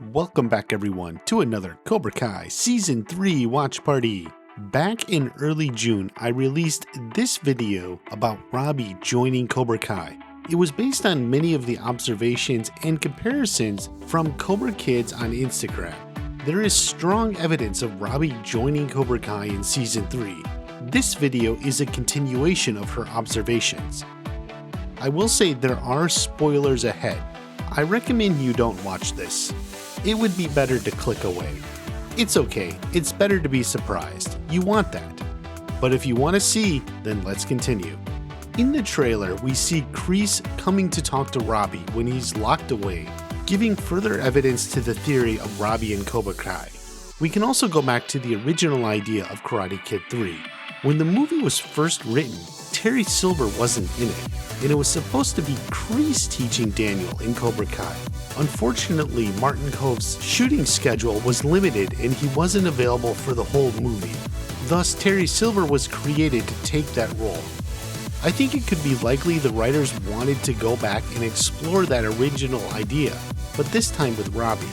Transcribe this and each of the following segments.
Welcome back everyone to another Cobra Kai Season 3 watch party. Back in early June, I released this video about Robbie joining Cobra Kai. It was based on many of the observations and comparisons from Cobra Kids on Instagram. There is strong evidence of Robbie joining Cobra Kai in Season 3. This video is a continuation of her observations. I will say there are spoilers ahead. I recommend you don't watch this. It would be better to click away. It's okay, it's better to be surprised. You want that. But if you want to see, then let's continue. In the trailer, we see Kreese coming to talk to Robbie when he's locked away, giving further evidence to the theory of Robbie and Cobra Kai. We can also go back to the original idea of Karate Kid 3. When the movie was first written, Terry Silver wasn't in it, and it was supposed to be Kreese teaching Daniel in Cobra Kai. Unfortunately, Martin Kove's shooting schedule was limited and he wasn't available for the whole movie. Thus, Terry Silver was created to take that role. I think it could be likely the writers wanted to go back and explore that original idea, but this time with Robbie.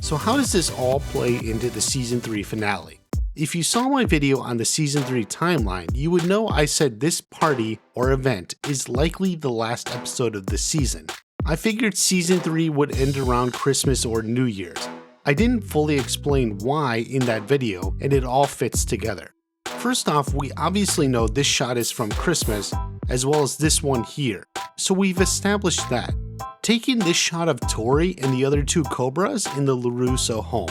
So how does this all play into the Season 3 finale? If you saw my video on the Season 3 timeline, you would know I said this party or event is likely the last episode of the season. I figured Season 3 would end around Christmas or New Year's. I didn't fully explain why in that video, and it all fits together. First off, we obviously know this shot is from Christmas, as well as this one here, so we've established that. Taking this shot of Tori and the other two Cobras in the LaRusso home,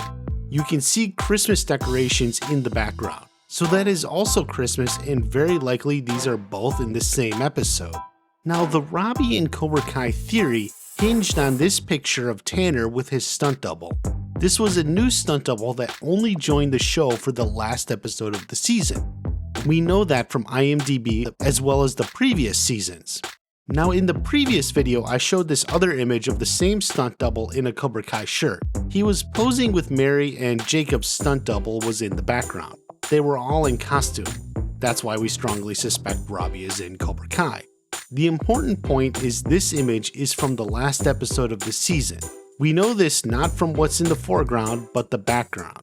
you can see Christmas decorations in the background. So that is also Christmas, and very likely these are both in the same episode. Now, the Robbie and Cobra Kai theory hinged on this picture of Tanner with his stunt double. This was a new stunt double that only joined the show for the last episode of the season. We know that from IMDb as well as the previous seasons. Now, in the previous video, I showed this other image of the same stunt double in a Cobra Kai shirt. He was posing with Mary and Jacob's stunt double was in the background. They were all in costume. That's why we strongly suspect Robbie is in Cobra Kai. The important point is this image is from the last episode of the season. We know this not from what's in the foreground, but the background.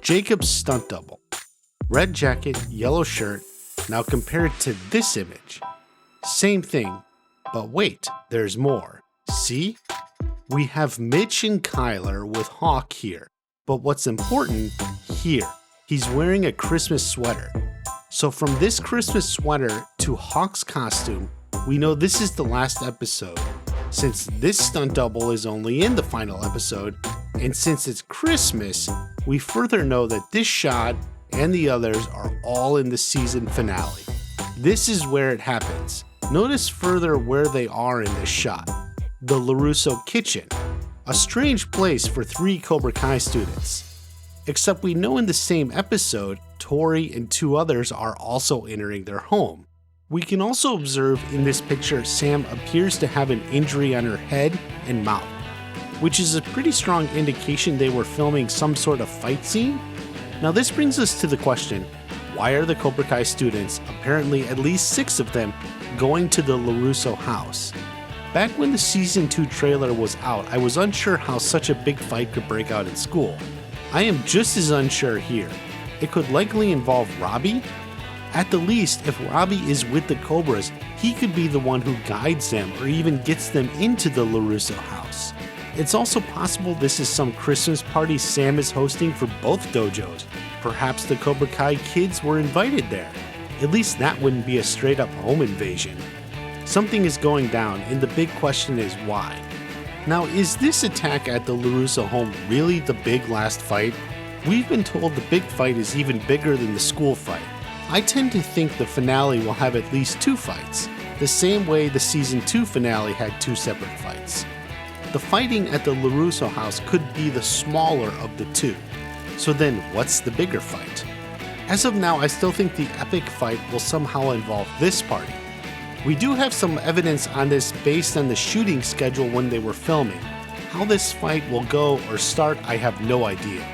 Jacob's stunt double. Red jacket, yellow shirt. Now compare it to this image. Same thing, but wait, there's more. See? We have Mitch and Kyler with Hawk here, but what's important here, he's wearing a Christmas sweater. So from this Christmas sweater to Hawk's costume, we know this is the last episode. Since this stunt double is only in the final episode, and since it's Christmas, we further know that this shot and the others are all in the season finale. This is where it happens. Notice further where they are in this shot. The LaRusso kitchen, a strange place for 3 Cobra Kai students. Except we know in the same episode, Tori and 2 others are also entering their home. We can also observe in this picture Sam appears to have an injury on her head and mouth, which is a pretty strong indication they were filming some sort of fight scene. Now this brings us to the question, why are the Cobra Kai students, apparently at least 6 of them, going to the LaRusso house? Back when the Season 2 trailer was out, I was unsure how such a big fight could break out in school. I am just as unsure here. It could likely involve Robbie. At the least, if Robbie is with the Cobras, he could be the one who guides them or even gets them into the LaRusso house. It's also possible this is some Christmas party Sam is hosting for both dojos. Perhaps the Cobra Kai kids were invited there. At least that wouldn't be a straight up home invasion. Something is going down, and the big question is why. Now, is this attack at the LaRusso home really the big last fight? We've been told the big fight is even bigger than the school fight. I tend to think the finale will have at least 2 fights, the same way the Season 2 finale had 2 separate fights. The fighting at the LaRusso house could be the smaller of the 2. So then what's the bigger fight? As of now, I still think the epic fight will somehow involve this party. We do have some evidence on this based on the shooting schedule when they were filming. How this fight will go or start, I have no idea.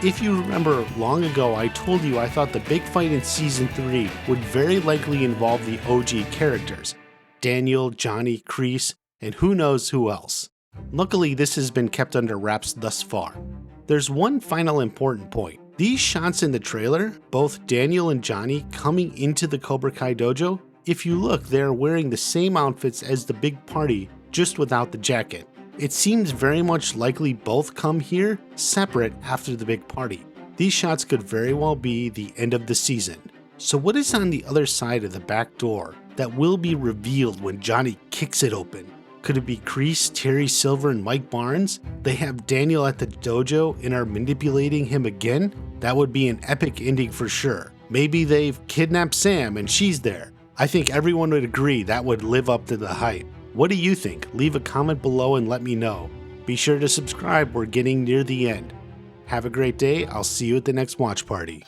If you remember long ago, I told you I thought the big fight in Season 3 would very likely involve the OG characters, Daniel, Johnny, Kreese, and who knows who else. Luckily, this has been kept under wraps thus far. There's one final important point. These shots in the trailer, both Daniel and Johnny coming into the Cobra Kai dojo, if you look, they are wearing the same outfits as the big party, just without the jacket. It seems very much likely both come here separate after the big party. These shots could very well be the end of the season. So what is on the other side of the back door that will be revealed when Johnny kicks it open? Could it be Kreese, Terry Silver, and Mike Barnes? They have Daniel at the dojo and are manipulating him again? That would be an epic ending for sure. Maybe they've kidnapped Sam and she's there. I think everyone would agree that would live up to the hype. What do you think? Leave a comment below and let me know. Be sure to subscribe, we're getting near the end. Have a great day, I'll see you at the next watch party.